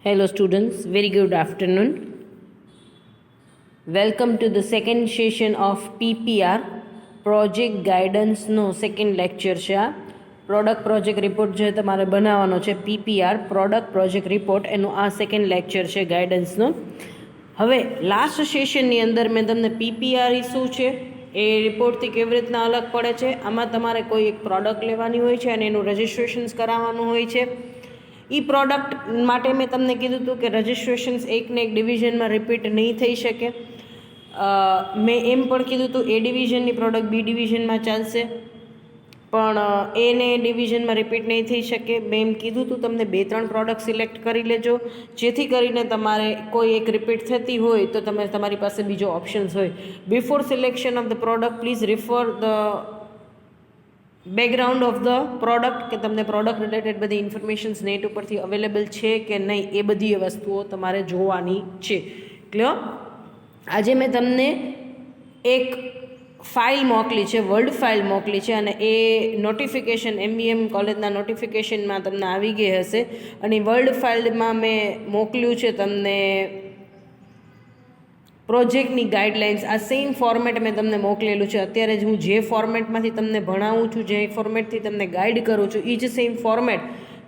Hello students, very good afternoon. Welcome to the second session of PPR Project Guidance નો second lecture છે. આ product project report જે તમારે બનાવવાનો છે PPR પ્રોડક્ટ પ્રોજેક્ટ રિપોર્ટ, એનો આ સેકન્ડ લેક્ચર છે ગાઈડન્સનો. હવે લાસ્ટ સેશનની અંદર મેં તમને PPR શું છે, એ રિપોર્ટથી કેવી રીતના અલગ પડે છે, આમાં તમારે કોઈ એક પ્રોડક્ટ લેવાની હોય છે અને એનું રજિસ્ટ્રેશન્સ કરાવવાનું હોય છે. એ પ્રોડક્ટ માટે મેં તમને કીધું હતું કે રજિસ્ટ્રેશન્સ એકને એક ડિવિઝનમાં રિપીટ નહીં થઈ શકે. મેં એમ પણ કીધું હતું એ ડિવિઝનની પ્રોડક્ટ બી ડિવિઝનમાં ચાલશે, પણ એને ડિવિઝનમાં રિપીટ નહીં થઈ શકે. મેં એમ કીધું હતું તમને 2-3 પ્રોડક્ટ સિલેક્ટ કરી લેજો, જેથી કરીને તમારે કોઈ એક રિપીટ થતી હોય તો તમારી પાસે બીજો ઓપ્શન્સ હોય. Before selection of the product please refer the background of the product, કે તમને પ્રોડક્ટ રિલેટેડ બધી ઇન્ફોર્મેશન્સ નેટ ઉપરથી અવેલેબલ છે કે નહીં, એ બધી વસ્તુઓ તમારે જોવાની છે. ક્લિયર? આજે મેં તમને એક ફાઇલ મોકલી છે, વર્ડ ફાઇલ મોકલી છે, અને એ નોટિફિકેશન MBM કોલેજના નોટિફિકેશનમાં તમને આવી ગઈ હશે. અને વર્ડ ફાઇલમાં મેં મોકલ્યું છે તમને પ્રોજેક્ટની ગાઈડલાઇન્સ. આ સેમ ફોર્મેટ મેં તમને મોકલેલું છે. અત્યારે જ હું જે ફોર્મેટમાંથી તમને ભણાવું છું, જે ફોર્મેટથી તમને ગાઈડ કરું છું, એ જ સેમ ફોર્મેટ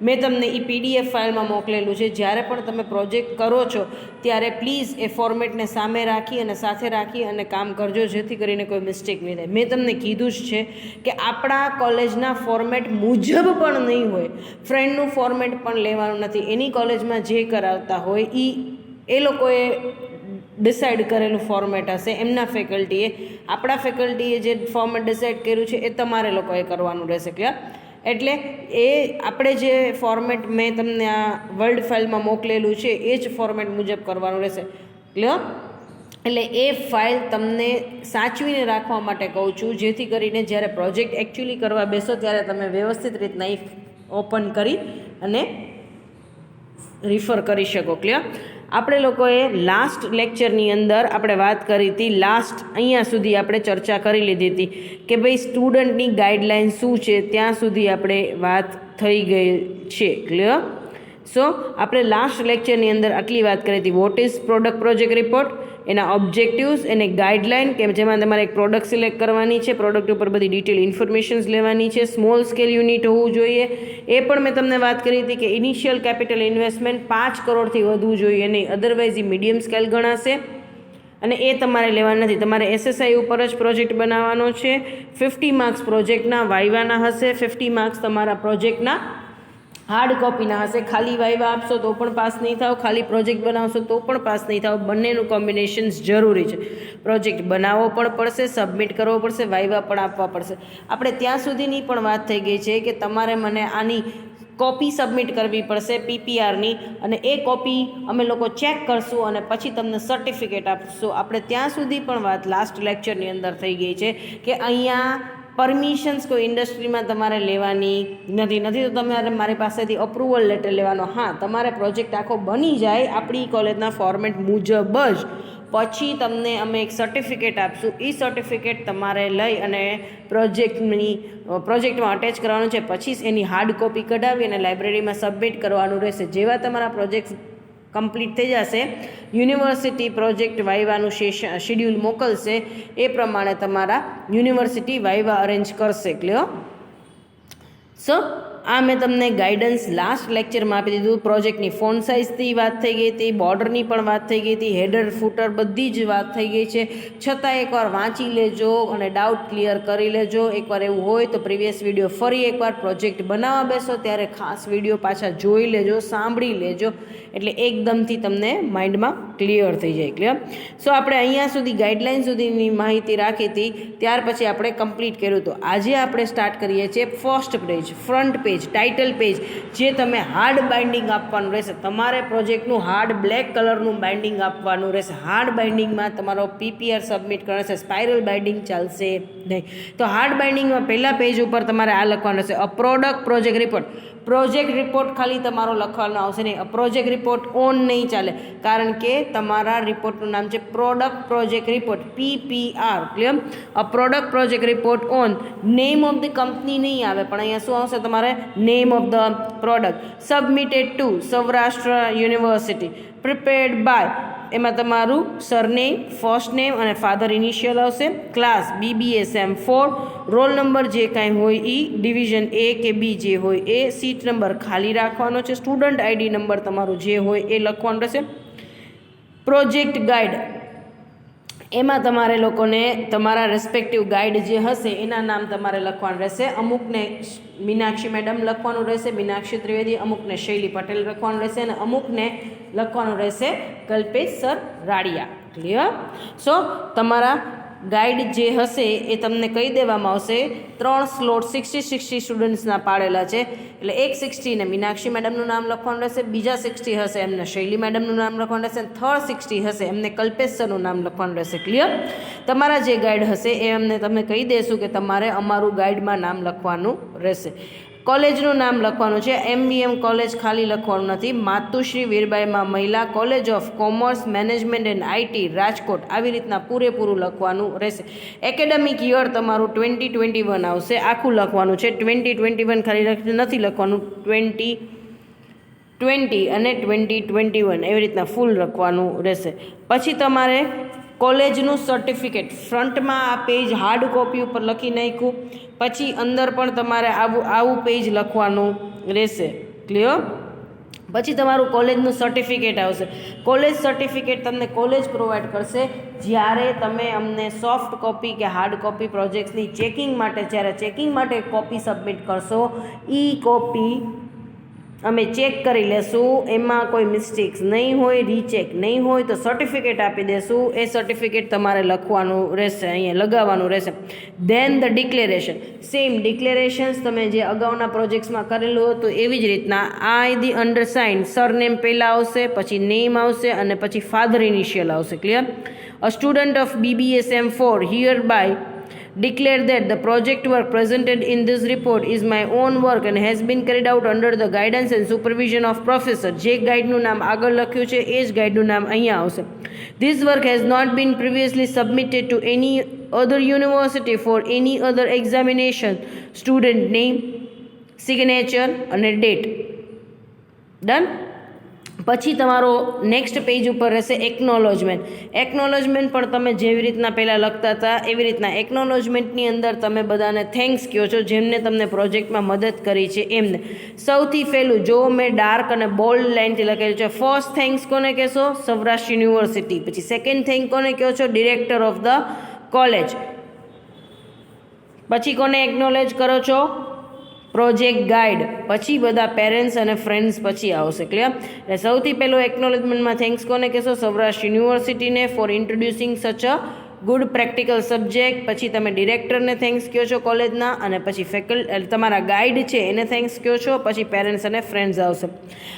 મેં તમને એ PDF ફાઇલમાં મોકલેલું છે. જ્યારે પણ તમે પ્રોજેક્ટ કરો છો ત્યારે પ્લીઝ એ ફોર્મેટને સામે રાખી અને સાથે રાખી અને કામ કરજો, જેથી કરીને કોઈ મિસ્ટેક નહીં થાય. મેં તમને કીધું જ છે કે આપણા કોલેજના ફોર્મેટ મુજબ પણ નહીં હોય, ફ્રેન્ડનું ફોર્મેટ પણ લેવાનું નથી. એની કોલેજમાં જે કરાવતા હોય એ લોકોએ ડિસાઇડ કરેલું ફોર્મેટ હશે એમના ફેકલ્ટીએ. આપણા ફેકલ્ટીએ જે ફોર્મેટ ડિસાઇડ કર્યું છે એ તમારે લોકોએ કરવાનું રહેશે. ક્લિયર? એટલે એ આપણે જે ફોર્મેટ મેં તમને આ વર્ડ ફાઇલમાં મોકલેલું છે એ જ ફોર્મેટ મુજબ કરવાનું રહેશે. ક્લિયર? એટલે એ ફાઇલ તમને સાચવીને રાખવા માટે કહું છું, જેથી કરીને જ્યારે પ્રોજેક્ટ એકચ્યુઅલી કરવા બેસો ત્યારે તમે વ્યવસ્થિત રીતના એ ઓપન કરી અને રિફર કરી શકો. ક્લિયર? આપણે લોકોએ લાસ્ટ લેક્ચરની અંદર આપણે વાત કરી હતી, લાસ્ટ અહીંયા સુધી આપણે ચર્ચા કરી લીધી હતી કે ભાઈ સ્ટુડન્ટની ગાઈડલાઇન શું છે, ત્યાં સુધી આપણે વાત થઈ ગઈ છે. ક્લિયર? સો આપણે લાસ્ટ લેક્ચરની અંદર આટલી વાત કરી હતી. What is product project report, એના ઓબ્જેક્ટિવ્સ, એને ગાઈડલાઇન કે જેમાં તમારે એક પ્રોડક્ટ સિલેક્ટ કરવાની છે, પ્રોડક્ટ ઉપર બધી ડિટેલ ઇન્ફોર્મેશન્સ લેવાની છે, સ્મોલ સ્કેલ યુનિટ હોવું જોઈએ. એ પણ મેં તમને વાત કરી હતી કે ઇનિશિયલ કેપિટલ ઇન્વેસ્ટમેન્ટ 5 કરોડથી વધવું જોઈએ નહીં, અધરવાઇઝ એ મીડિયમ સ્કેલ ગણાશે અને એ તમારે લેવાનું નથી. તમારે SSI ઉપર જ પ્રોજેક્ટ બનાવવાનો છે. 50 માર્ક્સ પ્રોજેક્ટના વાઇવાના હશે, 50 માર્ક્સ તમારા પ્રોજેક્ટના હાર્ડ કોપીના હશે. ખાલી વાઇવા આપશો તો પણ પાસ નહીં થાવ, ખાલી પ્રોજેક્ટ બનાવશો તો પણ પાસ નહીં થાવ. બંનેનું કોમ્બિનેશન્સ જરૂરી છે. પ્રોજેક્ટ બનાવવો પણ પડશે, સબમિટ કરવો પડશે, વાઇવા પણ આપવા પડશે. આપણે ત્યાં સુધીની પણ વાત થઈ ગઈ છે કે તમારે મને આની કોપી સબમિટ કરવી પડશે PPRની, અને એ કોપી અમે લોકો ચેક કરશું અને પછી તમને સર્ટિફિકેટ આપશું. આપણે ત્યાં સુધી પણ વાત લાસ્ટ લેક્ચરની અંદર થઈ ગઈ છે કે અહીંયા પરમિશન્સ કોઈ ઇન્ડસ્ટ્રીમાં તમારે લેવાની નથી તો તમારે મારી પાસેથી અપ્રુવલ લેટર લેવાનો. હા, તમારે પ્રોજેક્ટ આખો બની જાય આપણી કોલેજના ફોર્મેટ મુજબ જ, પછી તમને અમે એક સર્ટિફિકેટ આપશું. એ સર્ટિફિકેટ તમારે લઈ અને પ્રોજેક્ટમાં અટેચ કરવાનું છે. પછી એની હાર્ડ કોપી કઢાવી અને લાઇબ્રેરીમાં સબમિટ કરવાનું રહેશે. જેવા તમારા પ્રોજેક્ટ કમ્પ્લીટ થઈ જશે, યુનિવર્સિટી પ્રોજેક્ટ વાઇવાનું શેડ્યુલ મોકલશે, એ પ્રમાણે તમારા યુનિવર્સિટી વાઇવા અરેન્જ કરશે. ક્લિયર? સો આ મેં તમને ગાઈડન્સ લાસ્ટ લેક્ચરમાં આપી દીધું. પ્રોજેક્ટની ફોન્ટ સાઇઝથી વાત થઈ ગઈ હતી, બોર્ડરની પણ વાત થઈ ગઈ હતી, હેડર ફૂટર બધી જ વાત થઈ ગઈ છે. છતાં એકવાર વાંચી લેજો અને ડાઉટ ક્લિયર કરી લેજો. એકવાર એવું હોય તો પ્રીવિયસ વિડીયો ફરી એકવાર પ્રોજેક્ટ બનાવવા બેસો ત્યારે ખાસ વિડીયો પાછા જોઈ લેજો, સાંભળી લેજો, એટલે એકદમથી તમને માઇન્ડમાં ક્લિયર થઈ જાય. ક્લિયર? સો આપણે અહીંયા સુધી ગાઈડલાઇન સુધીની માહિતી રાખી હતી, ત્યાર પછી આપણે કમ્પ્લીટ કર્યું હતું. આજે આપણે સ્ટાર્ટ કરીએ છીએ first page, front page, title page, જે તમે હાર્ડ બાઇન્ડિંગ આપવાનું રહેશે. તમારે પ્રોજેક્ટનું હાર્ડ બ્લેક કલરનું બાઇન્ડિંગ આપવાનું રહેશે. હાર્ડ બાઇન્ડિંગમાં તમારો PPR સબમિટ કરવાનો છે, સ્પાઇરલ બાઇન્ડિંગ ચાલશે નહીં. તો હાર્ડ બાઇન્ડિંગમાં પહેલા પેજ ઉપર તમારે આ લખવાનું છે, અ product project report. Project report ખાલી તમારો લખવાનો આવશે નહીં. પ્રોજેક્ટ રિપોર્ટ ઓન નહીં ચાલે, કારણ કે તમારા રિપોર્ટનું નામ છે product project report, PPR. Clear? A product project report on. Name of the company નહીં આવે, પણ અહીંયા શું આવશે તમારે? Name of the product. Submitted to Saurashtra university, prepared by, એમાં તમારું સરનેમ, ફર્સ્ટ નેમ અને ફાધર ઇનિશિયલ આવશે. ક્લાસ BBSM4, રોલ નંબર જે કાંઈ હોય એ, ડિવિઝન A કે B જે હોય એ, સીટ નંબર ખાલી રાખવાનો છે, સ્ટુડન્ટ ID નંબર તમારું જે હોય એ લખવાનું રહેશે. પ્રોજેક્ટ ગાઈડ, એમાં તમારે લોકોને તમારા રેસ્પેક્ટિવ ગાઈડ જે હશે એના નામ તમારે લખવાનું રહેશે. અમુકને મીનાક્ષી મેડમ લખવાનું રહેશે, મીનાક્ષી ત્રિવેદી, અમુકને શૈલી પટેલ લખવાનું રહેશે અને અમુકને લખવાનું રહેશે કલ્પેશ સર રાડિયા. ક્લિયર? સો તમારા ગાઈડ જે હશે એ તમને કહી દેવામાં આવશે. 3 સ્લોટ 60 સ્ટુડન્ટ્સના પાડેલા છે, એટલે એક 60 ને મીનાક્ષી મેડમનું નામ લખવાનું રહેશે, બીજા 60 હશે એમને શૈલી મેડમનું નામ લખવાનું રહેશે, થર્ડ 60 હશે એમને કલ્પેશ સરનું નામ લખવાનું રહેશે. ક્લિયર? તમારા જે ગાઈડ હશે એ અમને તમે કહી દેશું કે તમારે અમારું ગાઈડમાં નામ લખવાનું રહેશે. કોલેજનું નામ લખવાનું છે. MBM કોલેજ ખાલી લખવાનું નથી. માતુશ્રી વીરબાઈમાં મહિલા college of commerce management and IT Rajkot, આવી રીતના પૂરેપૂરું લખવાનું રહેશે. એકેડેમિક યર તમારું 2021 આવશે, આખું લખવાનું છે. 2021 ખાલી નથી લખવાનું, 2020 અને 2021 એવી રીતના ફૂલ લખવાનું રહેશે. પછી તમારે કોલેજનું સર્ટિફિકેટ ફ્રન્ટમાં આ પેજ હાર્ડ કોપી ઉપર લખી નાખ્યું, પછી અંદર પણ તમારે આવું પેજ લખવાનું રહેશે. ક્લિયર? પછી તમારું કોલેજનું સર્ટિફિકેટ આવશે. કોલેજ સર્ટિફિકેટ તમને કોલેજ પ્રોવાઈડ કરશે જ્યારે તમે અમને સોફ્ટ કોપી કે હાર્ડ કોપી પ્રોજેક્ટ્સની ચેકિંગ માટે, જ્યારે ચેકિંગ માટે કોપી સબમિટ કરશો, કોપી અમે ચેક કરી લેશું, એમાં કોઈ મિસ્ટેક્સ નહીં હોય, રીચેક નહીં હોય તો સર્ટિફિકેટ આપી દેશું. એ સર્ટિફિકેટ તમારે લખવાનું રહેશે, અહીંયા લગાવવાનું રહેશે. Than the declaration, same declarations તમે જે અગાઉના પ્રોજેક્ટ્સમાં કરેલું હતું એવી જ રીતના ધી અંડરસાઇન, સરનેમ પહેલાં આવશે, પછી નેમ આવશે અને પછી ફાધર ઇનિશિયલ આવશે. Clear? A student of BBSM4 hereby declare that the project work presented in this report is my own work and has been carried out under the guidance and supervision of professor. જે ગાઈડનું નામ આગળ લખ્યું છે એ જ ગાઈડનું નામ અહીંયા આવશે. This work has not been previously submitted to any other university for any other examination. Student name, signature અને date. Done? પછી તમારો નેક્સ્ટ પેજ ઉપર રહેશે એકનોલોજમેન્ટ. એકનોલોજમેન્ટ પણ તમે જેવી રીતના પહેલાં લખતા હતા એવી રીતના એકનોલોજમેન્ટની અંદર તમે બધાને થેન્ક્સ કહો છો જેમને તમને પ્રોજેક્ટમાં મદદ કરી છે એમને. સૌથી પહેલું જો મેં ડાર્ક અને બોલ્ડ લાઇનથી લખેલું છે, ફર્સ્ટ થેન્ક્સ કોને કહેશો? સૌરાષ્ટ્ર યુનિવર્સિટી. પછી સેકન્ડ થેન્ક કોને કહો છો? Director of the college. પછી કોને એકનોલેજ કરો છો? Project guide. પછી બધા પેરેન્ટ્સ અને ફ્રેન્ડ્સ પછી આવશે. ક્લિયર? એટલે સૌથી પહેલું એકનોલેજમેન્ટમાં થેન્ક્સ કોને કહેશો? સૌરાષ્ટ્ર યુનિવર્સિટીને ફોર ઇન્ટ્રોડ્યુસિંગ સચ અ ગુડ પ્રેક્ટિકલ સબ્જેક્ટ. પછી તમે ડિરેક્ટરને થેન્ક્સ કહો છો કોલેજના, અને પછી તમારા ગાઈડ છે એને થેન્ક્સ કહો છો, પછી પેરેન્ટ્સ અને ફ્રેન્ડ્સ આવશે.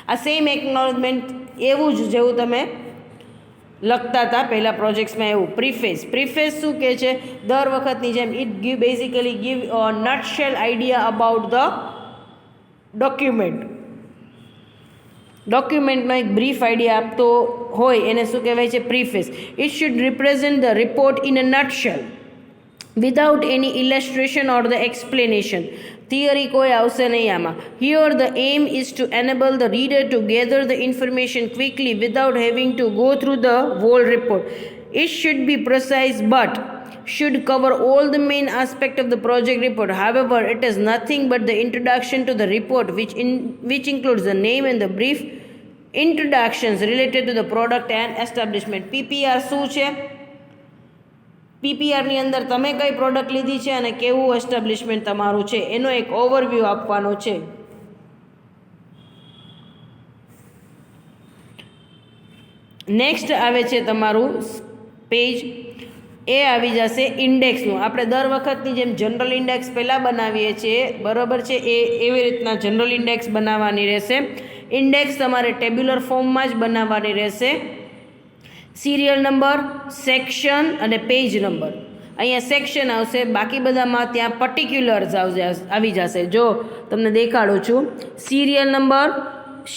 આ સેમ એકનોલેજમેન્ટ એવું જ જેવું તમે લખતા હતા પહેલાં પ્રોજેક્ટ્સમાં એવું. પ્રીફેસ શું કહે છે? દર વખતની જેમ it basically give a nutshell idea about the document. ડોક્યુમેન્ટનો એક બ્રીફ આઈડિયા આપતો હોય એને શું કહેવાય છે? Preface. It should represent the report in a nutshell without any illustration or the explanation. Theory કોઈ આવશે નહીં આમાં. Here the aim is to enable the reader to gather the information quickly without having to go through the whole report. It should be precise but should cover all the main aspect of the project report. However, it is nothing but the introduction to the report which includes the name and the brief introductions related to the product and establishment. PPR શું છે? પીપીઆરની અંદર તમે કઈ product લીધી છે અને કેવું establishment તમારું છે એનો એક ઓવરવ્યૂ આપવાનો છે. નેક્સ્ટ આવે છે તમારું પેજ, એ આવી જશે ઇન્ડેક્સનું. આપણે દર વખતની જેમ જનરલ ઇન્ડેક્સ પહેલાં બનાવીએ છીએ બરાબર છે, એવી રીતના જનરલ ઇન્ડેક્સ બનાવવાની રહેશે. ઇન્ડેક્સ તમારે ટેબ્યુલર ફોર્મમાં જ બનાવવાની રહેશે. સિરિયલ નંબર, સેક્શન અને પેજ નંબર. અહીંયા સેક્શન આવશે, બાકી બધામાં ત્યાં પર્ટિક્યુલર્સ આવી જશે. જો તમને દેખાડું છું, સિરિયલ નંબર,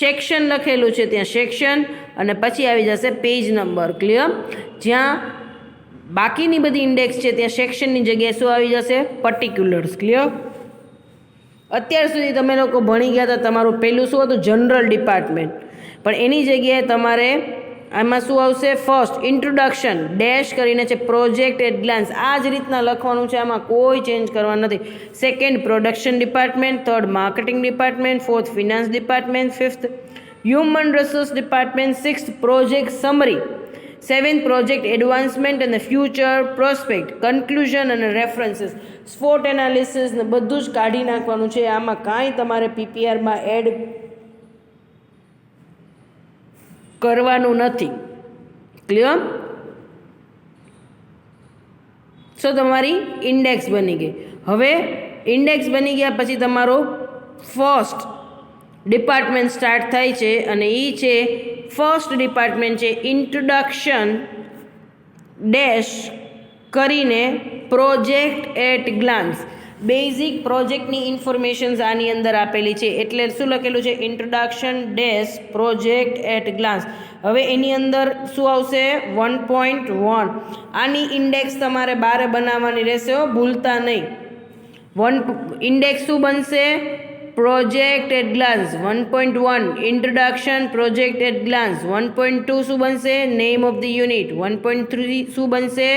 સેક્શન લખેલું છે ત્યાં સેક્શન, અને પછી આવી જશે પેજ નંબર. ક્લિયર? જ્યાં બાકીની બધી ઇન્ડેક્સ છે ત્યાં સેક્શનની જગ્યાએ શું આવી જશે? પર્ટિક્યુલર્સ. ક્લિયર? અત્યાર સુધી તમે લોકો ભણી ગયા હતા, તમારું પહેલું શું હતું? General department. પણ એની જગ્યાએ તમારે આમાં શું આવશે? ફર્સ્ટ ઇન્ટ્રોડક્શન ડેશ કરીને છે પ્રોજેક્ટ એટ ગ્લાન્સ. આ જ રીતના લખવાનું છે, આમાં કોઈ ચેન્જ કરવા નથી. Second production department, third marketing department, fourth finance department, fifth human resource department, sixth project summary, seventh project advancement અને ફ્યુચર પ્રોસ્પેક્ટ, કન્ક્લુઝન અને રેફરન્સીસ, સ્વોટ એનાલિસિસ ને બધું જ કાઢી નાખવાનું છે. આમાં કાંઈ તમારે પીપીઆરમાં એડ કરવાનું નથી. ક્લિયર? સો તમારી ઇન્ડેક્સ બની ગઈ. હવે ઇન્ડેક્સ બની ગયા પછી તમારો ફર્સ્ટ ડિપાર્ટમેન્ટ સ્ટાર્ટ થાય છે, અને એ છે ફર્સ્ટ ડિપાર્ટમેન્ટ છે ઇન્ટ્રોડક્શન ડેશ કરીને પ્રોજેક્ટ એટ ગ્લાન્સ. બેઝિક પ્રોજેક્ટની ઇન્ફોર્મેશન્સ આની અંદર આપેલી છે, એટલે શું લખેલું છે? Introduction dash project at glance. હવે એની અંદર શું આવશે? 1.1. આની ઇન્ડેક્સ તમારે બારે બનાવવાની રહેશે, ભૂલતા નહીં. ઇન્ડેક્સ શું બનશે? Project at glance 1.1 introduction project at glance. 1.2 શું બનશે? Name of the unit. 1.3 શું બનશે?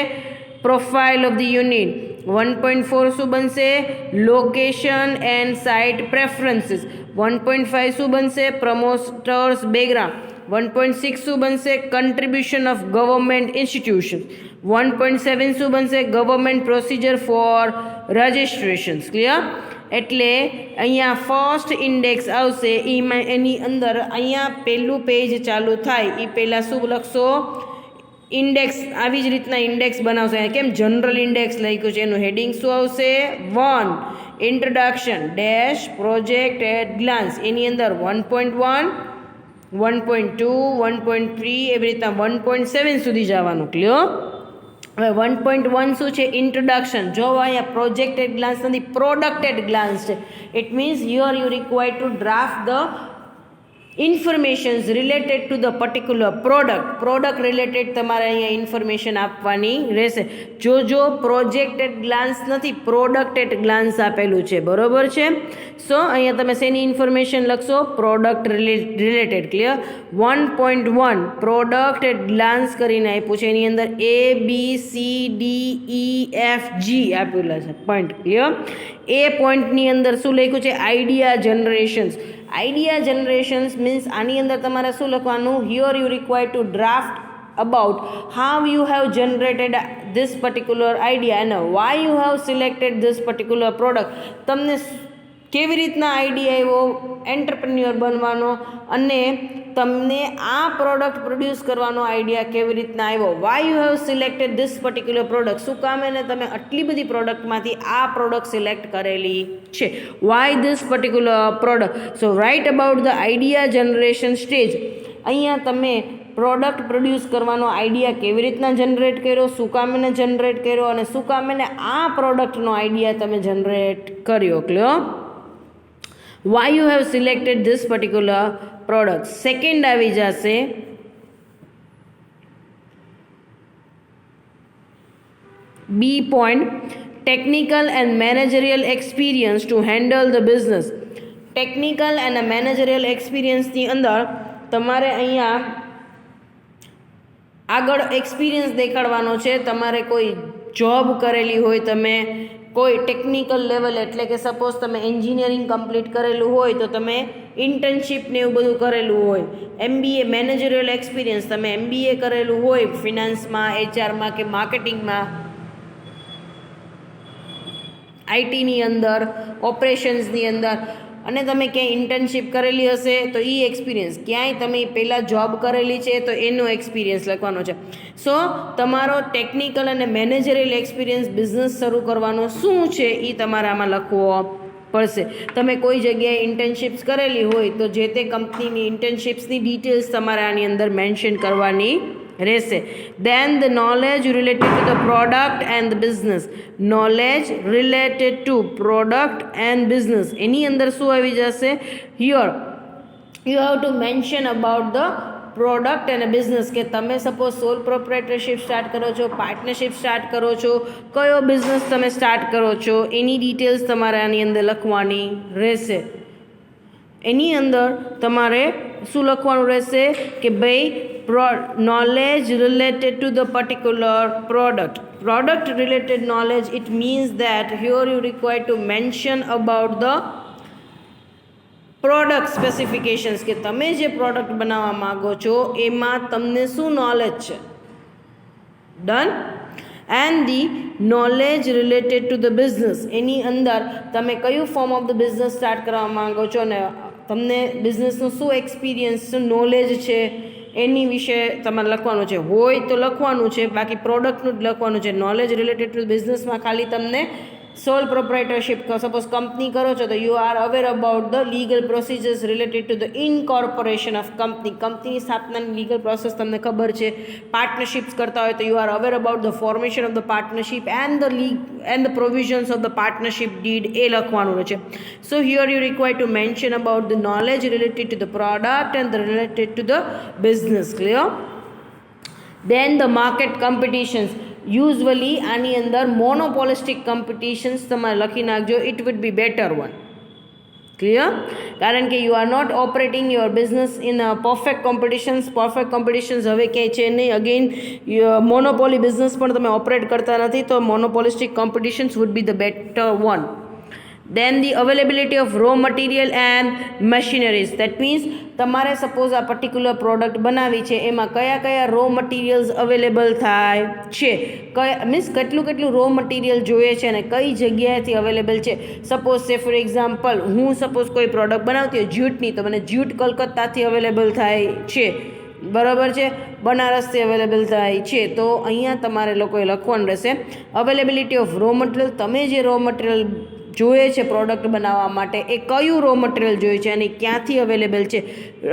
Profile of the unit. 1.4 શું બનશે? Location and site preferences. 1.5 શું બનશે? Promoters background. 1.6 શું બનશે? Contribution of government institution. 1.7 શું બનશે? Government procedure for registrations. Clear? એટલે અહીંયા ફર્સ્ટ ઇન્ડેક્સ આવશે, એની અંદર અહીંયા પહેલું પેજ ચાલુ થાય એ પહેલાં શું લખશો? ઇન્ડેક્સ. આવી જ રીતના ઇન્ડેક્સ બનાવશે. કેમ જનરલ ઇન્ડેક્સ લખ્યું છે, એનું હેડિંગ શું આવશે? 1 introduction dash project at glance. એની અંદર 1.1, 1.2, 1.3 એવી રીતના 1.7 સુધી જવાનું. ક્લિયર? હવે 1.1 શું છે? ઇન્ટ્રોડક્શન. જો અહીંયા પ્રોજેક્ટ એટ ગ્લાન્સ નથી, પ્રોડક્ટ એટ ગ્લાન્સ છે. It means you required to draft the informations related to the particular product related તમારે અહીંયા ઇન્ફોર્મેશન આપવાની રહેશે. જો પ્રોજેક્ટ એટ ગ્લાન્સ નથી, પ્રોડક્ટ એટ ગ્લાન્સ આપેલું છે. બરોબર છે? સો અહીંયા તમે શેની ઇન્ફોર્મેશન લખશો? Product related. Clear? 1.1 product at glance કરીને આપ્યું છે, એની અંદર ABCDEFG આપેલા છે પોઈન્ટ. ક્લિયર? એ પોઈન્ટની અંદર શું લખ્યું છે? Idea generations. Idea generations means આની અંદર તમારે શું લખવાનું? Here you require to draft about how you have generated this particular idea અને why you have selected this particular product. તમને કેવી રીતના આઈડિયા આવ્યો એન્ટરપ્રેન્યોર બનવાનો, અને તમને આ પ્રોડક્ટ પ્રોડ્યુસ કરવાનો આઈડિયા કેવી રીતના આવ્યો? Why you have selected this particular product. શું કામ એને તમે આટલી બધી પ્રોડક્ટમાંથી આ પ્રોડક્ટ સિલેક્ટ કરેલી છે? Y this particular product. So write about the idea generation stage. અહીંયા તમે પ્રોડક્ટ પ્રોડ્યુસ કરવાનો આઈડિયા કેવી રીતના જનરેટ કર્યો, શું કામ એને જનરેટ કર્યો, અને શું કામ એને આ પ્રોડક્ટનો આઈડિયા તમે જનરેટ કર્યો. Clear? why you have selected this particular product. Second આવી જશે B point, technical and managerial experience to handle the business. Technical અને મેનેજરિયલ એક્સપિરિયન્સની અંદર તમારે અહીંયા આગળ એક્સપિરિયન્સ દેખાડવાનો છે. તમારે કોઈ જોબ કરેલી હોય, તમે કોઈ ટેકનિકલ લેવલ, એટલે કે સપોઝ તમે એન્જિનિયરિંગ કમ્પ્લીટ કરેલું હોય તો તમે ઇન્ટર્નશીપ ને એવું બધું કરેલું હોય. MBA મેનેજરિયલ એક્સપિરિયન્સ, તમે MBA કરેલું હોય ફિનાન્સમાં, HRમાં કે માર્કેટિંગમાં, આઈટીની અંદર, ઓપરેશન્સની અંદર, અને તમે ક્યાંય ઇન્ટર્નશીપ કરેલી હશે તો એ એક્સપિરિયન્સ, ક્યાંય તમે પહેલાં જોબ કરેલી છે તો એનો એક્સપિરિયન્સ લખવાનો છે. સો તમારો ટેકનિકલ અને મેનેજરિયલ એક્સપિરિયન્સ બિઝનેસ શરૂ કરવાનો શું છે એ તમારે આમાં લખવો પડશે. તમે કોઈ જગ્યાએ ઇન્ટર્નશીપ્સ કરેલી હોય તો જે તે કંપનીની ઇન્ટર્નશીપ્સની ડિટેલ્સ તમારે આની અંદર મેન્શન કરવાની રહેશે. Then the knowledge related to the product and the business. Knowledge related to product and business. એની અંદર શું આવી જશે? Here you have to mention about the product અને બિઝનેસ, કે તમે સપોઝ સોલ પ્રોપ્રાઇટરશિપ સ્ટાર્ટ કરો છો, પાર્ટનરશિપ સ્ટાર્ટ કરો છો, કયો બિઝનેસ તમે સ્ટાર્ટ કરો છો એની ડિટેલ્સ તમારે આની અંદર લખવાની રહેશે. એની અંદર તમારે શું લખવાનું રહેશે કે ભાઈ knowledge related to the particular product related knowledge. It means that here you require to mention about the product specifications, કે તમે જે પ્રોડક્ટ બનાવવા માગો છો એમાં તમને શું નોલેજ છે. Done. And the knowledge related to the business, એની અંદર તમે કયું form of the business start કરવા માગો છો અને તમને બિઝનેસનો શું એક્સપિરિયન્સ, શું નોલેજ છે એની વિશે તમારે લખવાનું છે. હોય તો લખવાનું છે, બાકી પ્રોડક્ટનું જ લખવાનું છે. નોલેજ રિલેટેડ ટુ બિઝનેસમાં ખાલી તમને સોલ પ્રોપ્રાઇટરશિપ, સપોઝ કંપની કરો છો તો you are aware about the legal procedures related to the incorporation of કંપનીની સ્થાપનાની લીગલ પ્રોસેસ તમને ખબર છે. પાર્ટનરશિપ્સ કરતા હોય તો you are aware about the formation of the partnership and the provisions of the partnership deed, એ લખવાનું છે. So here you require to mention about the knowledge related to the product and related to the business. Clear. Then the market competitions. Usually આની અંદર monopolistic competitions તમારે લખી નાખજો. It would be better one. Clear. કારણ કે you are not operating your business in perfect competitions હવે ક્યાંય છે નહીં. અગેન મોનોપોલી બિઝનેસ પણ તમે ઓપરેટ કરતા નથી, તો monopolistic competitions would be the better one. Then the availability of raw material and machineries. That means તમારે સપોઝ આ પર્ટિક્યુલર પ્રોડક્ટ બનાવી છે, એમાં કયા કયા રો મટીરિયલ્સ અવેલેબલ થાય છે, મીન્સ કેટલું રો મટીરિયલ જોઈએ છે અને કઈ જગ્યાએથી અવેલેબલ છે. સપોઝ સે ફોર એક્ઝામ્પલ હું સપોઝ કોઈ પ્રોડક્ટ બનાવતી હોય જ્યુટની, તો મને જ્યુટ કલકત્તાથી અવેલેબલ થાય છે, બરાબર છે, બનારસથી અવેલેબલ થાય છે. તો અહીંયા તમારે લોકોએ લખવાનું રહેશે અવેલેબિલિટી ઓફ રો મટીરિયલ. તમે જે રો મટીરિયલ જોઈએ છે પ્રોડક્ટ બનાવવા માટે એ કયું રો મટીરિયલ જોઈએ છે અને ક્યાંથી અવેલેબલ છે.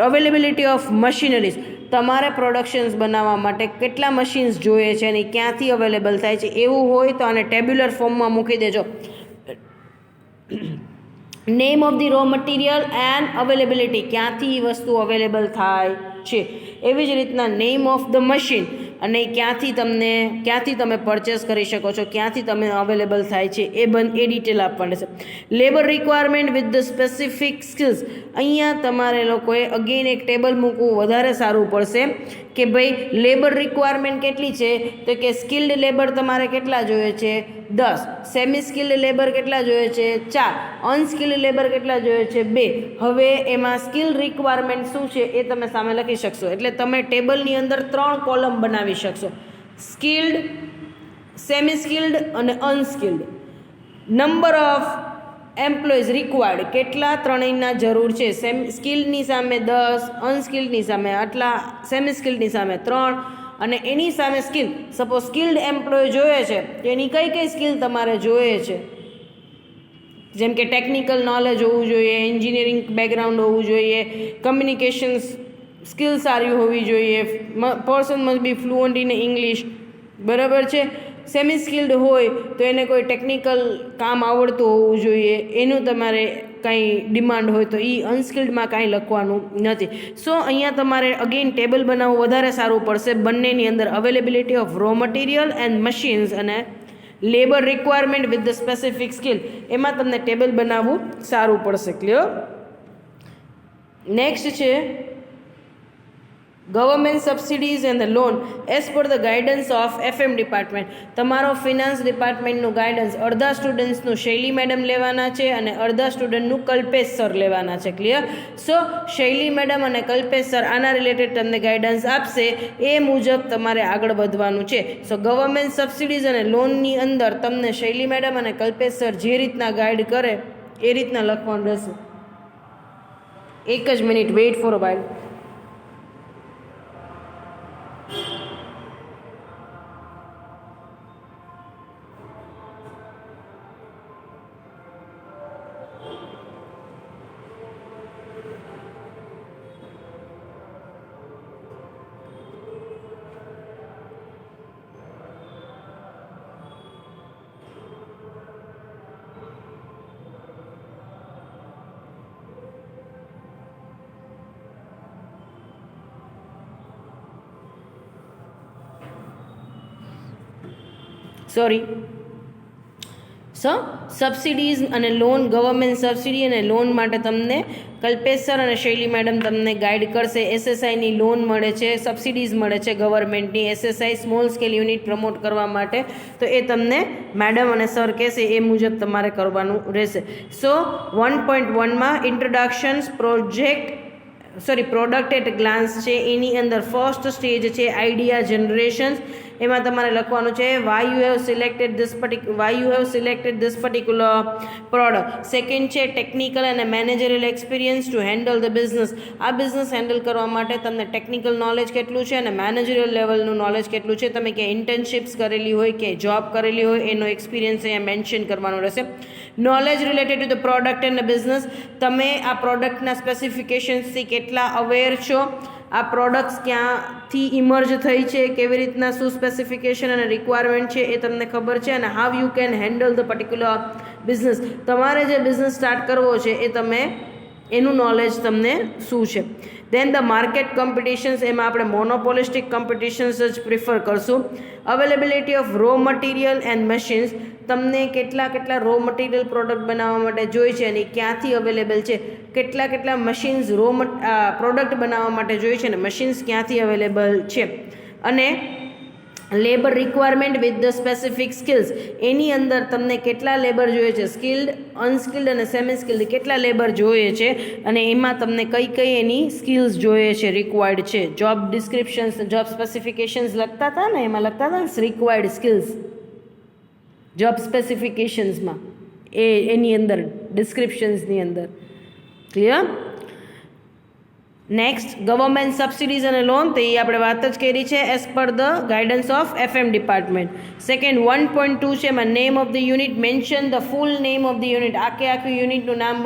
Availability of machineries. તમારે પ્રોડક્શન્સ બનાવવા માટે કેટલા મશીન્સ જોઈએ છે અને ક્યાંથી અવેલેબલ થાય છે. એવું હોય તો આને ટેબ્યુલર ફોર્મમાં મૂકી દેજો. Name of the row material and availability, ક્યાંથી એ વસ્તુ અવેલેબલ થાય છે. એવી જ રીતના નેમ ઓફ ધ મશીન, અને ક્યાંથી તમે પરચેસ કરી શકો છો, ક્યાંથી તમે અવેલેબલ થાય છે, એ ડિટેલ આપવાની છે. Labour requirement with the specific skills. અહીંયા તમારે લોકોએ અગેન એક ટેબલ મૂકવું વધારે સારું પડશે કે ભાઈ લેબર રિક્વાયરમેન્ટ કેટલી છે, તો કે સ્કિલ્ડ લેબર તમારે કેટલા જોઈએ છે 10, સેમી સ્કિલ્ડ લેબર કેટલા જોઈએ છે 4, અનસ્કિલ્ડ લેબર કેટલા જોઈએ છે 2. હવે એમાં સ્કિલ રિક્વાયરમેન્ટ શું છે એ તમે સામે લખી શકશો. એટલે તમે ટેબલની અંદર 3 કોલમ બનાવી શકશો, સ્કિલ્ડ, સેમી સ્કિલ્ડ અને unskilled. Number of employees required, કેટલા ત્રણેયના જરૂર છે. સ્કિલ્ડની સામે 10, અનસ્કિલ્ડની સામે આટલા, સેમી સ્કિલ્ડની સામે 3 અને એની સામે સ્કિલ. સપોઝ સ્કિલ્ડ એમ્પ્લોય જોઈએ છે તો એની કઈ સ્કિલ તમારે જોઈએ છે, જેમ કે ટેકનિકલ નોલેજ હોવું જોઈએ, એન્જિનિયરિંગ બેકગ્રાઉન્ડ હોવું જોઈએ, કમ્યુનિકેશન સ્કિલ સારી હોવી જોઈએ, person must be fluent in English, બરાબર છે. સેમી સ્કિલ્ડ હોય તો એને કોઈ ટેકનિકલ કામ આવડતું હોવું જોઈએ, એનું તમારે કાંઈ ડિમાન્ડ હોય તો એ અનસ્કિલ્ડમાં કાંઈ લખવાનું નથી. સો અહીંયા તમારે અગેન ટેબલ બનાવવું વધારે સારું પડશે બંનેની અંદર. Availability of raw material and machines અને labour requirement with the specific skill, એમાં તમને ટેબલ બનાવવું સારું પડશે. ક્લિયર. નેક્સ્ટ છે government subsidies and the loan as per the guidance of FM department. તમારો ફિનાન્સ ડિપાર્ટમેન્ટનું ગાઈડન્સ અડધા સ્ટુડન્ટ્સનું શૈલી મેડમ લેવાના છે અને અડધા સ્ટુડન્ટનું કલ્પેશ સર લેવાના છે. ક્લિયર. સો શૈલી મેડમ અને કલ્પેશ સર આના રિલેટેડ તમને ગાઈડન્સ આપશે, એ મુજબ તમારે આગળ વધવાનું છે. સો ગવર્મેન્ટ સબસિડીઝ અને લોનની અંદર તમને શૈલી મેડમ અને કલ્પેશ સર જે રીતના ગાઈડ કરે એ રીતના લખવાનું રહેશે. એક જ minute weight for a while. Subsidies અને લોન, ગવર્મેન્ટ સબસિડી અને લોન માટે તમને કલ્પેશ સર અને શૈલી મેડમ તમને ગાઈડ કરશે. એસએસઆઈની લોન મળે છે, સબસિડીઝ મળે છે ગવર્મેન્ટની, SSI small scale unit promote કરવા માટે, તો એ તમને મેડમ અને સર કહેશે એ મુજબ તમારે કરવાનું રહેશે. સો 1.1માં ઇન્ટ્રોડક્શન્સ પ્રોડક્ટ એટ ગ્લાન્સ છે. એની અંદર ફર્સ્ટ સ્ટેજ છે આઈડિયા જનરેશન્સ. એમાં તમારે લખવાનું છે why you have selected this particular product. Second છે ટેકનિકલ અને managerial experience to handle the business. આ બિઝનેસ હેન્ડલ કરવા માટે તમને ટેકનિકલ નોલેજ કેટલું છે અને મેનેજરિયલ લેવલનું નોલેજ કેટલું છે, તમે ક્યાંય ઇન્ટર્નશિપ્સ કરેલી હોય કે જોબ કરેલી હોય એનો એક્સપિરિયન્સ અહીંયા મેન્શન કરવાનો રહેશે. Knowledge related to the product and business. તમે આ પ્રોડક્ટના સ્પેસિફિકેશન્સથી કેટલા અવેર છો, આ પ્રોડક્ટ્સ ક્યાંથી ઇમર્જ થઈ છે, કેવી રીતના શું સ્પેસિફિકેશન અને રિક્વાયરમેન્ટ છે એ તમને ખબર છે, અને how you can handle the particular business. તમારે જે બિઝનેસ સ્ટાર્ટ કરવો છે એ તમે એનું નોલેજ તમને શું છે. દેન ધ માર્કેટ કોમ્પિટિશન્સ. એમાં આપણે મોનોપોલિસ્ટિક કોમ્પિટિશન્સ જ પ્રિફર કરશું. Availability of raw material and machines. તમને કેટલા રો મટીરિયલ પ્રોડક્ટ બનાવવા માટે જોઈએ છે અને ક્યાંથી અવેલેબલ છે, કેટલા મશીન્સ પ્રોડક્ટ બનાવવા માટે જોઈએ છે અને મશીન્સ ક્યાંથી અવેલેબલ છે. અને labour requirement with the specific skills. એની અંદર તમને કેટલા લેબર જોઈએ છે, સ્કિલ્ડ, અનસ્કિલ્ડ અને સેમી સ્કિલ્ડ કેટલા લેબર જોઈએ છે, અને એમાં તમને કઈ એની સ્કિલ્સ જોઈએ છે, રિક્વાયર્ડ છે. જોબ ડિસ્ક્રિપ્શન્સ, જોબ સ્પેસિફિકેશન્સ લખતા હતા ને, એમાં લખતા હતા રિક્વાયર્ડ સ્કિલ્સ જોબ સ્પેસિફિકેશન્સમાં, એની અંદર ડિસ્ક્રિપ્શન્સની અંદર. ક્લિયર? નેક્સ્ટ ગવર્મેન્ટ સબસિડીઝ અને લોન, તો એ આપણે વાત જ કરી છે as per the guidance of FM department. Second 1.2 છે એમાં name of the unit. Mention the full name of the unit. આખું યુનિટનું નામ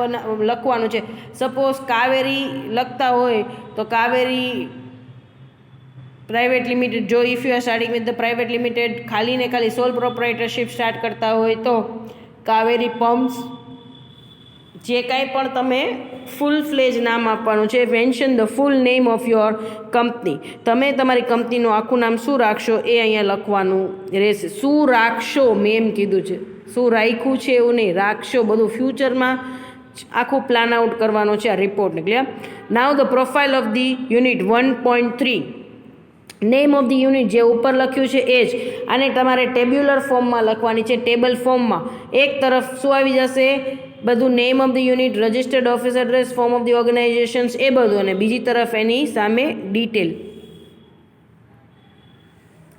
લખવાનું છે. સપોઝ કાવેરી લખતા હોય તો કાવેરી પ્રાઇવેટ લિમિટેડ. જો if you are starting with the private limited, ખાલી સોલ પ્રોપ્રાઇટરશિપ સ્ટાર્ટ કરતા હોય તો કાવેરી પમ્પ્સ. જે કાંઈ પણ તમે ફૂલ ફ્લેજ નામ આપવાનું છે. Mention the full name of your company. તમે તમારી કંપનીનું આખું નામ શું રાખશો એ અહીંયા લખવાનું રહેશે. શું રાખશો મેં એમ કીધું છે, શું રાખ્યું છે એવું નહીં, રાખશો બધું ફ્યુચરમાં આખું પ્લાન આઉટ કરવાનો છે આ રિપોર્ટને. Clear? Now the profile of the unit 1.3. Name of the unit જે ઉપર લખ્યું છે એ જ આને તમારે ટેબ્યુલર ફોર્મમાં લખવાની છે. ટેબલ ફોર્મમાં એક તરફ શું આવી જશે, બધું name of the unit, registered office address, form of the organisations એ બધું, અને બીજી તરફ એની સામે ડિટેલ.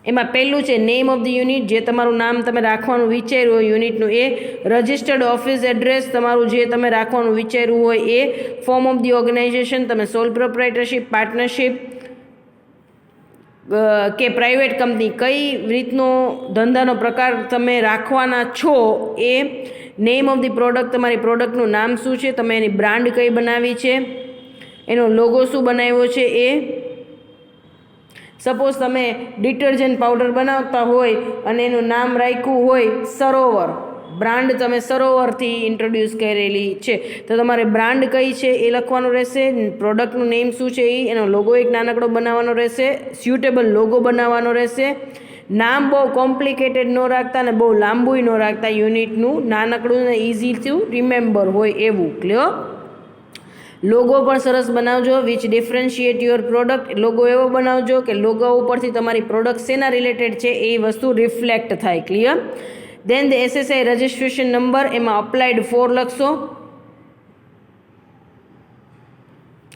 એમાં પહેલું છે નેમ ઓફ ધી યુનિટ, જે તમારું નામ તમે રાખવાનું વિચાર્યું હોય યુનિટનું એ. રજિસ્ટર્ડ ઓફિસ એડ્રેસ તમારું જે તમે રાખવાનું વિચાર્યું હોય એ. ફોર્મ ઓફ ધી ઓર્ગેનાઇઝેશન, તમે સોલ પ્રોપ્રાઇટરશિપ, પાર્ટનરશિપ કે પ્રાઇવેટ કંપની, કઈ રીતનો ધંધાનો પ્રકાર તમે રાખવાના છો એ. નેમ ઓફ ધી પ્રોડક્ટ, તમારી પ્રોડક્ટનું નામ શું છે, તમે એની બ્રાન્ડ કઈ બનાવી છે, એનો લોગો શું બનાવ્યો છે એ. સપોઝ તમે ડિટર્જન્ટ પાવડર બનાવતા હોય અને એનું નામ રાખ્યું હોય સરોવર, બ્રાન્ડ તમે સરોવરથી ઇન્ટ્રોડ્યુસ કરેલી છે, તો તમારે બ્રાન્ડ કઈ છે એ લખવાનું રહેશે. પ્રોડક્ટનું નેમ શું છે એ, એનો લોગો એક નાનકડો બનાવવાનો રહેશે, સ્યુટેબલ લોગો બનાવવાનો રહેશે. નામ બહુ કોમ્પ્લિકેટેડ ન રાખતા ને બહુ લાંબુય ન રાખતા, યુનિટનું નાનકડું ને ઇઝી ટુ રિમેમ્બર હોય એવું. ક્લિયર? લોગો પણ સરસ બનાવજો, which differentiate your product. Logo એવો બનાવજો કે લોગો ઉપરથી તમારી પ્રોડક્ટ શેના રિલેટેડ છે એ વસ્તુ રિફ્લેક્ટ થાય. Clear? Then the SSI registration number, એમાં અપ્લાઇડ ફોર લખશો,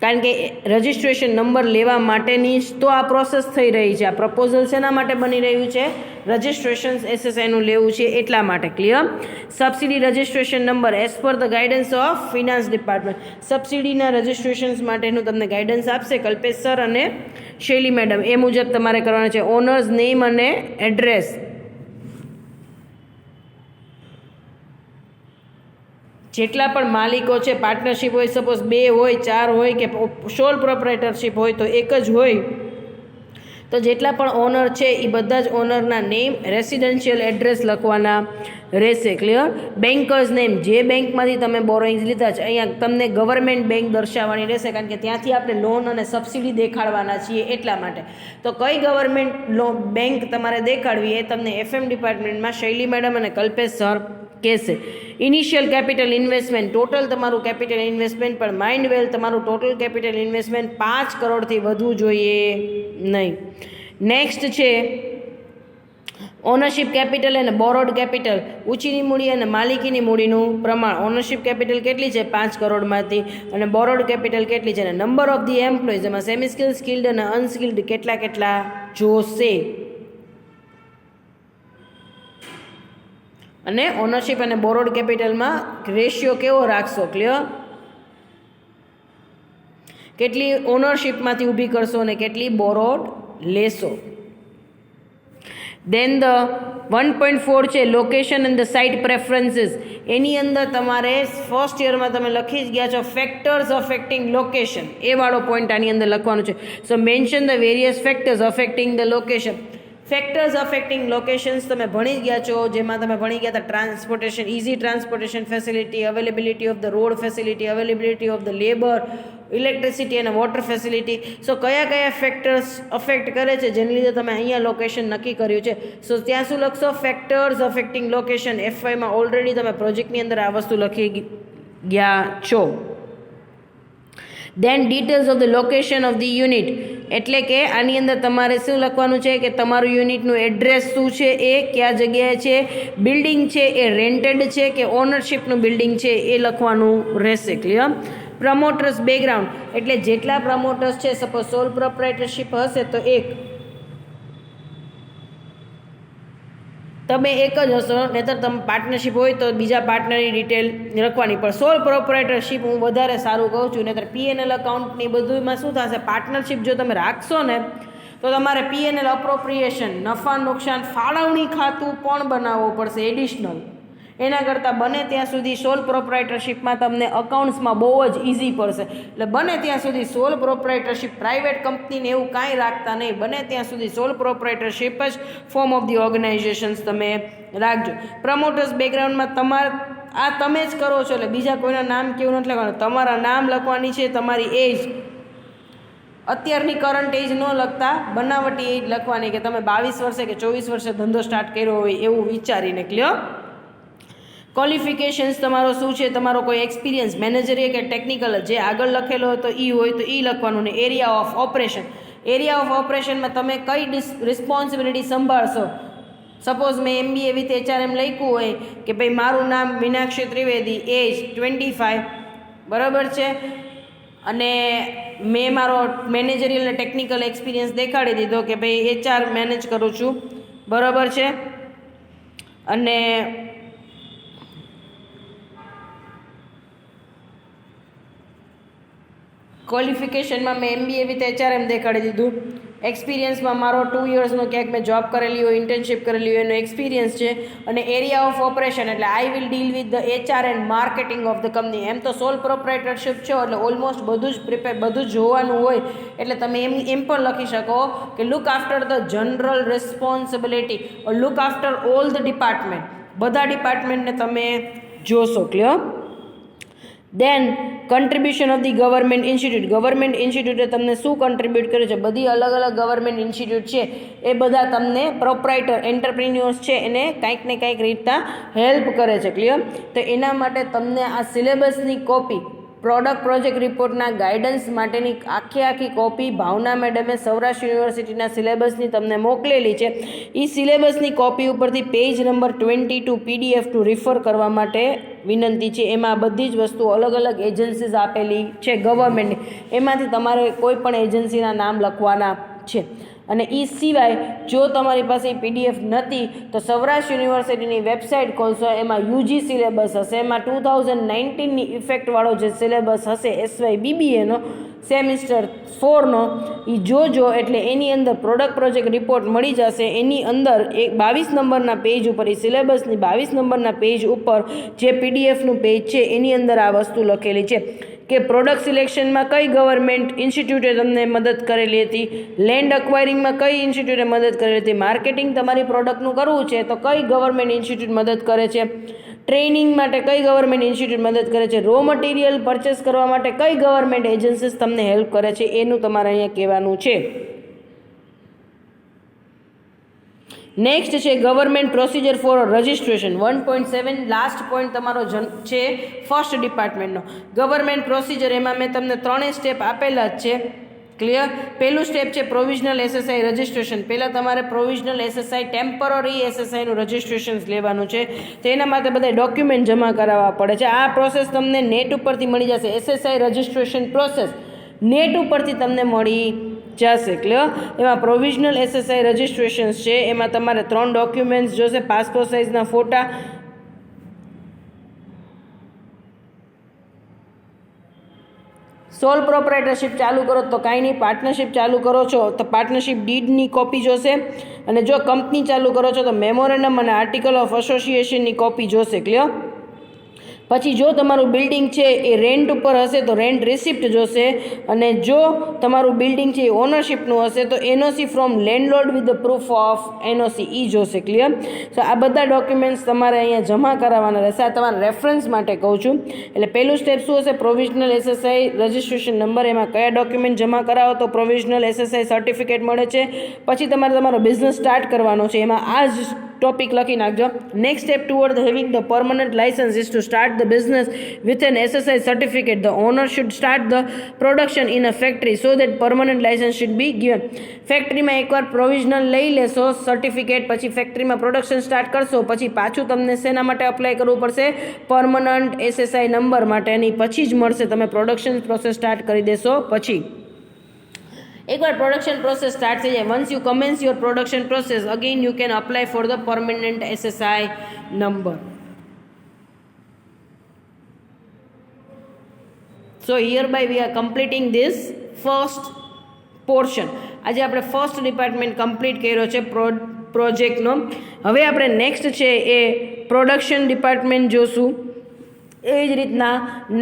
કારણ કે રજિસ્ટ્રેશન નંબર લેવા માટેની તો આ પ્રોસેસ થઈ રહી છે. આ પ્રપોઝલ શેના માટે બની રહ્યું છે, રજિસ્ટ્રેશન એસએસઆઈનું લેવું છે એટલા માટે. Clear? Subsidy registration number as per the guidance of finance department. સબસિડીના રજિસ્ટ્રેશન્સ માટેનું તમને ગાઈડન્સ આપશે કલ્પેશ સર અને શૈલી મેડમ. એ મુજબ તમારે કરવાનું છે. ઓનર્સ નેમ અને એડ્રેસ, જેટલા પણ માલિકો છે, પાર્ટનરશિપ હોય, સપોઝ 2 હોય, 4 હોય કે સોલ પ્રોપ્રાઇટરશિપ હોય તો એક જ હોય તો જેટલા પણ ઓનર છે એ બધા જ ઓનરના નેમ, રેસિડેન્શિયલ એડ્રેસ લખવાના રહેશે. ક્લિયર? બેન્કર્સ નેમ, જે બેંકમાંથી તમે બોરોઇંગ્સ લીધા છે અહીંયા તમને ગવર્મેન્ટ બેંક દર્શાવવાની રહેશે, કારણ કે ત્યાંથી આપણે લોન અને સબસિડી દેખાડવાના છીએ એટલા માટે. તો કઈ ગવર્મેન્ટ બેંક તમારે દેખાડવી એ તમને FM ડિપાર્ટમેન્ટમાં શૈલી મેડમ અને કલ્પેશ સર કહેશે. ઇનિશિયલ કેપિટલ ઇન્વેસ્ટમેન્ટ, ટોટલ તમારું કેપિટલ ઇન્વેસ્ટમેન્ટ પણ માઇન્ડ વેલ તમારું ટોટલ કેપિટલ ઇન્વેસ્ટમેન્ટ 5 કરોડથી વધુ જોઈએ નહીં. નેક્સ્ટ છે ઓનરશિપ કેપિટલ અને બોરોડ કેપિટલ, ઊંચીની મૂડી અને માલિકીની મૂડીનું પ્રમાણ. ઓનરશિપ કેપિટલ કેટલી છે? 5 કરોડમાંથી. અને બોરોડ કેપિટલ કેટલી છે? અને નંબર ઓફ ધી એમ્પ્લોઈઝ, એમાં સેમી સ્કિલ્ડ, સ્કિલ્ડ અને અનસ્કિલ્ડ કેટલા જોશે. અને ઓનરશિપ અને બોરોડ કેપિટલમાં રેશિયો કેવો રાખશો? ક્લિયર? કેટલી ઓનરશિપમાંથી ઊભી કરશો અને કેટલી બોરોડ લેશો. દેન ધ 1.4 છે location and the site preferences. એની અંદર તમારે ફર્સ્ટ યરમાં તમે લખી જ ગયા છો ફેક્ટર્સ અફેક્ટિંગ લોકેશન, એ વાળો પોઈન્ટ આની અંદર લખવાનું છે. So mention the various factors affecting the location. Factors affecting locations તમે ભણી ગયા છો, જેમાં તમે ભણી ગયા હતા transportation, easy transportation facility, availability of the road facility, availability of the labour, electricity અને વોટર ફેસિલિટી. સો કયા ફેક્ટર્સ અફેક્ટ કરે છે જેને લીધે તમે અહીંયા લોકેશન નક્કી કર્યું છે. સો ત્યાં શું લખશો? Factors affecting location. FYમાં ઓલરેડી તમે પ્રોજેક્ટની અંદર આ વસ્તુ લખી ગયા છો. Then details of the location of the unit, એટલે કે આની અંદર તમારે શું લખવાનું છે કે તમારું યુનિટનું એડ્રેસ શું છે, એ કયા જગ્યાએ છે, બિલ્ડિંગ છે એ રેન્ટેડ છે કે ઓનરશિપનું બિલ્ડિંગ છે એ લખવાનું રહેશે. ક્લિયર? પ્રમોટર્સ બેકગ્રાઉન્ડ, એટલે જેટલા પ્રમોટર્સ છે, સપોઝ સોલ પ્રોપ્રાઇટરશિપ હશે તો તમે એક જ હશો, નહીંતર તમે પાર્ટનરશિપ હોય તો બીજા પાર્ટનરની ડિટેલ લખવાની. પણ સોલ પ્રોપ્રાઇટરશિપ હું વધારે સારું કહું છું, નહીંતર PNL અકાઉન્ટની બધુંમાં શું થશે, પાર્ટનરશિપ જો તમે રાખશો ને તો તમારે PNL અપ્રોપ્રિએશન, નફા નુકસાન ફાળવણી ખાતું પણ બનાવવું પડશે એડિશનલ. એના કરતાં બને ત્યાં સુધી સોલ પ્રોપ્રાઇટરશિપમાં તમને અકાઉન્ટ્સમાં બહુ જ ઇઝી પડશે. એટલે બને ત્યાં સુધી સોલ પ્રોપ્રાઇટરશિપ, પ્રાઇવેટ કંપનીને એવું કાંઈ રાખતા નહીં, બને ત્યાં સુધી સોલ પ્રોપ્રાઇટરશિપ જ ફોર્મ ઓફ ધી ઓર્ગેનાઇઝેશન્સ તમે રાખજો. પ્રમોટર્સ બેકગ્રાઉન્ડમાં આ તમે જ કરો છો, એટલે બીજા કોઈના નામ કેવું નથી લખવાનું. તમારા નામ લખવાની છે, તમારી એજ, અત્યારની કરંટ એજ ન લખતા બનાવટી એજ લખવાની, કે તમે 22 વર્ષે કે 24 વર્ષે ધંધો સ્ટાર્ટ કર્યો હોય એવું વિચારીને. ક્લિયર? ક્વોલિફિકેશન્સ તમારો શું છે, તમારો કોઈ એક્સપિરિયન્સ મેનેજરીય કે ટેકનિકલ જે આગળ લખેલો હોય તો એ લખવાનું. ને area of operation, area of ઓપરેશનમાં તમે કઈ રિસ્પોન્સિબિલિટી સંભાળશો. સપોઝ મેં MBA વિથ HRM લખ્યું હોય કે ભાઈ મારું નામ મીનાક્ષી ત્રિવેદી, એજ 25, બરાબર છે, અને મેં મારો મેનેજરિયલ અને ટેકનિકલ એક્સપિરિયન્સ દેખાડી દીધો કે ભાઈ HR મેનેજ કરું છું, બરાબર છે, અને ક્વોલિફિકેશનમાં મેં MBA વિથ HRM દેખાડી દીધું. એક્સપિરિયન્સમાં મારો 2 યર્સનો ક્યાંક મેં જોબ કરેલી હોય, ઇન્ટર્નશિપ કરેલી હોય એનો એક્સપિરિયન્સ છે. અને એરિયા ઓફ ઓપરેશન એટલે I will deal with the HR and marketing of the company. એમ તો સોલ પ્રોપ્રાઇટરશિપ છો એટલે ઓલમોસ્ટ બધું જ જોવાનું હોય, એટલે તમે એમ પણ લખી શકો કે look after the general responsibility, look after all the department, બધા ડિપાર્ટમેન્ટને તમે જોશો. Clear? Then contribution of the government institute. Government ઇન્સ્ટિટ્યૂટે તમને શું કન્ટ્રીબ્યુટ કર્યું છે, બધી અલગ અલગ ગવર્મેન્ટ ઇન્સ્ટિટ્યૂટ છે એ બધા તમને પ્રોપ્રાઇટર એન્ટરપ્રિન્યોર્સ છે એને કંઈક ને કંઈક રીતના હેલ્પ કરે છે. ક્લિયર? તો એના માટે તમને આ સિલેબસની કોપી, પ્રોજેક્ટ રિપોર્ટના ગાઈડન્સ માટેની આખી કોપી ભાવના મેડમે સૌરાષ્ટ્ર યુનિવર્સિટીના સિલેબસની તમને મોકલેલી છે. એ સિલેબસની કોપી ઉપરથી page number 22 PDF to refer કરવા માટે વિનંતી છે. એમાં બધી જ વસ્તુ અલગ અલગ એજન્સીઝ આપેલી છે ગવર્મેન્ટની, એમાંથી તમારે કોઈ પણ એજન્સીના નામ લખવાના છે. અને એ સિવાય જો તમારી પાસે PDF નથી તો સૌરાષ્ટ્ર યુનિવર્સિટીની વેબસાઇટ ખોલશો, એમાં UG સિલેબસ હશે, એમાં 2019ની ઇફેક્ટવાળો જે સિલેબસ હશે SY BBAનો સેમિસ્ટર 4નો એ જોજો, એટલે એની અંદર પ્રોજેક્ટ રિપોર્ટ મળી જશે. એની અંદર 22 નંબરના પેજ ઉપર, એ સિલેબસની 22 નંબરના પેજ ઉપર જે PDFનું પેજ છે એની અંદર આ વસ્તુ લખેલી છે. કે પ્રોડક્ટ સિલેક્શનમાં કઈ ગવર્મેન્ટ ઇન્સ્ટિટ્યૂટે તમને મદદ કરેલી હતી, લેન્ડ અક્વાયરિંગમાં કઈ ઇન્સ્ટિટ્યૂટે મદદ કરેલી હતી, માર્કેટિંગ તમારી પ્રોડક્ટનું કરવું છે તો કઈ ગવર્મેન્ટ ઇન્સ્ટિટ્યૂટ મદદ કરે છે, ટ્રેનિંગ માટે કઈ ગવર્મેન્ટ ઇન્સ્ટિટ્યૂટ મદદ કરે છે, રો મટીરિયલ પરચેસ કરવા માટે કઈ ગવર્મેન્ટ એજન્સીસ તમને હેલ્પ કરે છે, એનું તમારે અહીંયા કહેવાનું છે. નેક્સ્ટ છે government procedure for registration. 1.7 last point તમારો છે ફર્સ્ટ ડિપાર્ટમેન્ટનો. ગવર્મેન્ટ પ્રોસિજર એમાં મેં તમને 3 સ્ટેપ આપેલા જ છે. ક્લિયર? પહેલું સ્ટેપ છે પ્રોવિઝનલ એસએસઆઈ રજિસ્ટ્રેશન. પહેલાં તમારે પ્રોવિઝનલ એસએસઆઈ ટેમ્પરરી એસએસઆઈનું રજિસ્ટ્રેશન લેવાનું છે. તો એના માટે બધા ડોક્યુમેન્ટ જમા કરાવવા પડે છે. આ પ્રોસેસ તમને નેટ ઉપરથી મળી જશે. એસએસઆઈ રજિસ્ટ્રેશન પ્રોસેસ નેટ ઉપરથી તમને મળી જશે. ક્લિયર? એમાં પ્રોવિઝનલ એસએસઆઈ રજિસ્ટ્રેશન્સ છે. એમાં તમારે 3 ડોક્યુમેન્ટ્સ જોશે. પાસપોર્ટ સાઇઝના ફોટા, સોલ પ્રોપરાઇટરશિપ ચાલુ કરો તો કાંઈ નહીં, પાર્ટનરશિપ ચાલુ કરો છો તો પાર્ટનરશિપ ડીડની કોપી જોશે, અને જો કંપની ચાલુ કરો છો તો મેમોરેન્ડમ અને આર્ટિકલ ઓફ એસોસિએશનની કોપી જોશે. ક્લિયર? પછી જો તમારું બિલ્ડિંગ છે એ રેન્ટ ઉપર હશે તો રેન્ટ રિસિપ્ટ જોશે, અને જો તમારું બિલ્ડિંગ છે એ ઓનરશિપનું હશે તો NOC from landlord with the proof of NOC ઈ જોશે. ક્લિયર? તો આ બધા ડોક્યુમેન્ટ્સ તમારે અહીંયા જમા કરાવવાના રહેશે. આ તમારા રેફરન્સ માટે કહું છું. એટલે પહેલું સ્ટેપ શું હશે? Provisional SSI registration number. એમાં કયા ડોક્યુમેન્ટ જમા કરાવો તો પ્રોવિઝનલ એસએસઆઈ સર્ટિફિકેટ મળે છે. પછી તમારે તમારો બિઝનેસ સ્ટાર્ટ કરવાનો છે. એમાં આ જ ટોપિક લખી નાખજો. Next step toward having the permanent licence is to start the business with an SSI certificate. The owner should start the production in a factory so that permanent license should be given. ફેક્ટરીમાં એકવાર provisional લઈ લેશો certificate, પછી ફેક્ટરીમાં production start કરશો, પછી પાછું તમને શેના માટે અપ્લાય કરવું પડશે? પરમનન્ટ એસએસઆઈ નંબર માટે. એની પછી જ મળશે. તમે પ્રોડક્શન પ્રોસેસ સ્ટાર્ટ કરી દેશો પછી. એકવાર પ્રોડક્શન પ્રોસેસ સ્ટાર્ટ થઈ જાય, once you commence your production process again you can apply for the permanent SSI number. So hereby we are completing this first portion. આજે આપણે ફર્સ્ટ ડિપાર્ટમેન્ટ કમ્પ્લીટ કર્યો છે પ્રોજેક્ટનો. હવે આપણે નેક્સ્ટ છે એ પ્રોડક્શન ડિપાર્ટમેન્ટ જોશું. એવી જ રીતના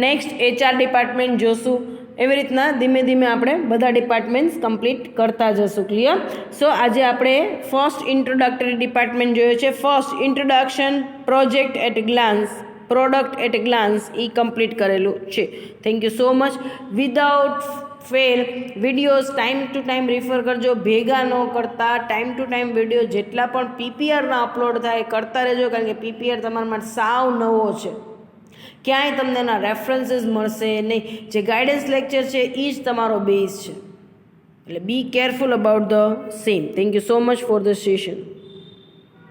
નેક્સ્ટ એચઆર ડિપાર્ટમેન્ટ જોશું. એવી રીતના ધીમે ધીમે આપણે બધા ડિપાર્ટમેન્ટ્સ કમ્પ્લીટ કરતા જશું. ક્લિયર? સો આજે આપણે ફર્સ્ટ ઇન્ટ્રોડક્ટરી ડિપાર્ટમેન્ટ જોયો છે. First introduction, project at glance, product at glance એ કમ્પ્લીટ કરેલું છે. Thank you so much. Without fail videos time to time refer કરજો. ભેગા ન કરતા ટાઈમ ટુ ટાઈમ વિડીયો જેટલા પણ પીપીઆરના અપલોડ થાય કરતા રહેજો, કારણ કે પીપીઆર તમારા માટે સાવ નવો છે. ક્યાંય તમને એના રેફરન્સીસ મળશે નહીં. જે ગાઈડન્સ લેક્ચર છે એ જ તમારો બેઝ છે. એટલે be careful about the same. Thank you so much for the session.